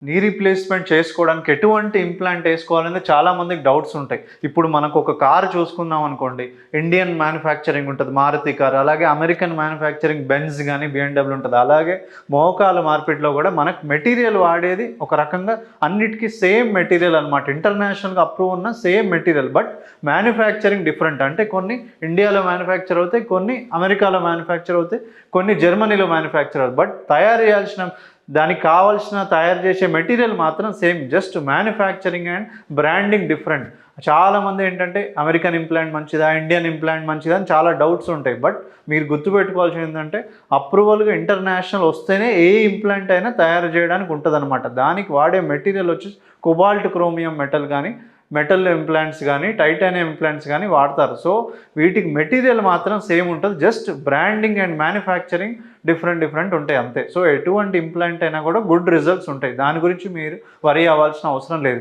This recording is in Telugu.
నీ రీప్లేస్‌మెంట్ చేసుకోవడానికి ఎటువంటి ఇంప్లాంట్ ఏసుకోవాలనేది చాలా మందికి డౌట్స్ ఉంటాయి. ఇప్పుడు మనకు ఒక కార్ చూసుకున్నాం అనుకోండి, ఇండియన్ మ్యానుఫ్యాక్చరింగ్ ఉంటది మారుతి కార్. అలాగే అమెరికన్ మ్యానుఫ్యాక్చరింగ్ బెంజ్ గాని, బిఎండబ్ల్యూ ఉంటది. అలాగే మోకాల మార్పిడిలో కూడా మనకు మెటీరియల్ వాడేది ఒక రకంగా అన్నిటికి సేమ్ మెటీరియల్ అనమాట. ఇంటర్నేషనల్‌గా అప్రూవ్ ఉన్న same material. But manufacturing different. అంటే కొన్ని ఇండియాలో మ్యానుఫ్యాక్చర్ అవుతాయి, కొన్ని అమెరికాలో మ్యానుఫ్యాక్చర్ అవుతాయి, కొన్ని జర్మనీలో మ్యానుఫ్యాక్చర్ అవుతాయి. బట్ తయారు చేయాల్సిన దానికి కావాల్సిన తయారు చేసే మెటీరియల్ మాత్రం same. Just manufacturing and branding different. చాలామంది ఏంటంటే అమెరికన్ ఇంప్లాంట్ మంచిదా, ఇండియన్ ఇంప్లాంట్ మంచిదా అని చాలా డౌట్స్ ఉంటాయి. బట్ మీరు గుర్తుపెట్టుకోవాల్సింది ఏంటంటే అప్రూవల్గా ఇంటర్నేషనల్ వస్తేనే ఏ ఇంప్లాంట్ అయినా తయారు చేయడానికి ఉంటుందన్నమాట. దానికి వాడే మెటీరియల్ వచ్చి కొబాల్ట్ క్రోమియం మెటల్ కానీ, మెటల్ ఇంప్లాంట్స్ కానీ, టైటానియం ఇంప్లాంట్స్ కానీ వాడతారు. సో వీటికి మెటీరియల్ మాత్రం సేమ్ ఉంటుంది. Just branding and manufacturing different ఉంటాయి అంతే. సో ఎటువంటి ఇంప్లాంట్ అయినా కూడా గుడ్ రిజల్ట్స్ ఉంటాయి. దాని గురించి మీరు వరీ అవ్వాల్సిన అవసరం లేదు.